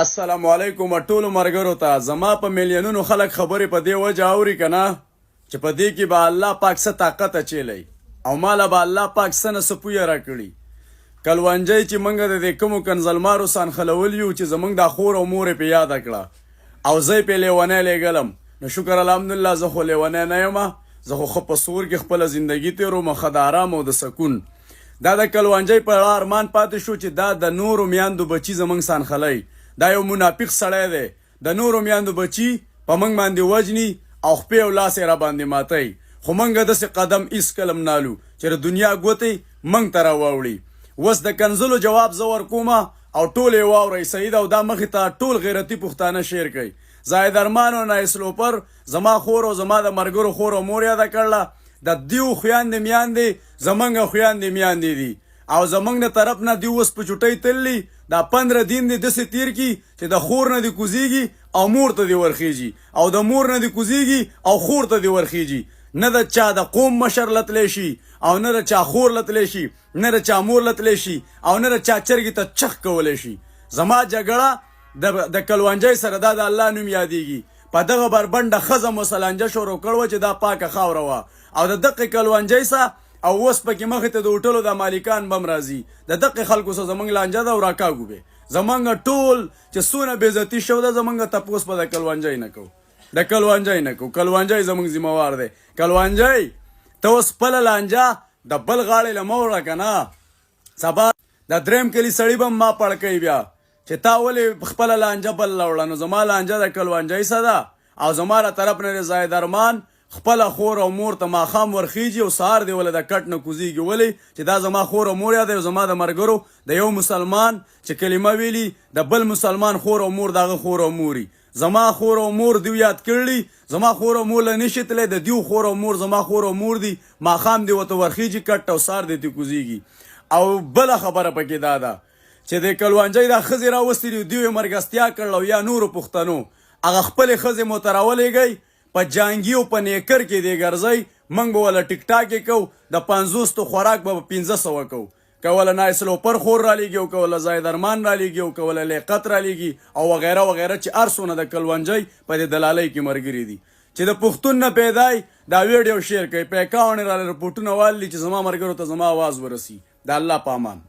السلام علیکم ټولو مرګرو ته زما په میلیونونو خلک خبرې په دې وجه اوري که نه چې په دې کې به الله پاک څه طاقت اچولی او ماله به الله پاک څه نه څه پویه راکړي. کلوانجی چې موږ د دې کومو کنزلمارو سانخلولي یو چې زموږ دا خور او مور یې پې یاده کړه او زه یې پې لیونی لیږلم. نو شکر الحمدلله زه خو لیونی نه یم، زه خو ښه په سور کې خپله زندګي تېروم، ښه د ارام او د سکون. دا د کلوانجی په اړه ارمان پاتې شو چې دا د نورو میاندو بچي زموږ سانخلی، دا یو منافق سړی دی، د نورو میاندو بچي په موږ باندې وجني او خپې او لاس یې را باندې ماتی. خو موږ داسې قدم هېڅکله هم نالو چې د دنیا ګوتې موږ ته راواوړي. اوس د کنزلو جواب زه ورکومه او ټول یې واورئ صحیح ده، او دا مخې ته ټول غیرتي پښتانه شعر کوي. زاهد ارمان او نایسلوپر زما خور او زما د مرګرو خور او مور یاده کړله. د دیو خویندې میاندې زموږ خویندې میاندې دي او زموږ د طرف نه دی اوس په چوټۍ تللی. دا 15 دین دی داسې تیر کی چې د خور نه دی کوزیږي او مور ته دی ورخیږي، او د مور نه دی کوزیږي او خور ته دی ورخیږي. نه د چا د قوم مشر لتلی شي او نه د چا خور لتلی شي، نه د چا مور لتلی شي او نه د چا چرګې ته چخ کولی شي. زما جګړه د کلوانجی سره دا د الله نوم یادیږي. په دغه بربنډه ښځه مو سلانجه شروع کړوه چې دا پاکه خاوره وه، او د دقې کلوانجی سه او اوس پکې مخې ته د هوټلو د مالکان بم راځي. د دقې خلکو سه زموږ لانجه ده او راکاږو به زموږ ټول چې څونه بېعزتي شو ده زموږ تپوس به د کلوانجی نه کوو، د کلوانجی نه کوو. کلوانجی زموږ ذمهوار دی. کلوانجی ته اوس خپله لانجه د بل غاړې له مه وړه که نه، سبا د دریم کلي سړي به ما پړکوي بیا چې تا ولې خپله لانجه بل له وړه. نو زما لانجه د کلوانجی سه ده او زما له طرف نه د زاهد ارمان خپله خور او مور ته ماښام ورخیږي او سهار دی ولې د کټ نه کوزیږي. ولې چې دا زما خور او مور یاده او زما د مرګرو د یو مسلمان چې کلمه ویلي د بل مسلمان خور او مور دغه خور او موري. زما خور او مور دیو یاد کړلی، زما خور او مور له نشي تلی، د دیو خور او مور زما خور او مور دی. ماښام دی ورته ورخیږي کټ او سهار دی ته کوزیږي. او بله خبره پکې دا ده چې د کلوانجی دا ښځې راوستي دي دیو یې مرګستیا کړله او یا نورو پښتنو هغه خپلې ښځې مو ته راولېږئ په جانګي او په نیکر کې دی ګرځئ. موږ به وله ټیک ټاک یې کوو، د 500 خوراک به 1500 کوو. که وله نایسلوپر خور رالیږي او که وله زاهد ارمان رالیږي او که وله لیاقت رالیږي او وغیره وغیره چې هر څونه د کلوانجی په دې دلالۍ کې ملګري دي چې د پښتون نه پیدای دا ویډیو شیر کوي. په اکاونټ یې راله رپورټونه والي چې زما مرګرو ته زما آواز ورسي. د الله په امان.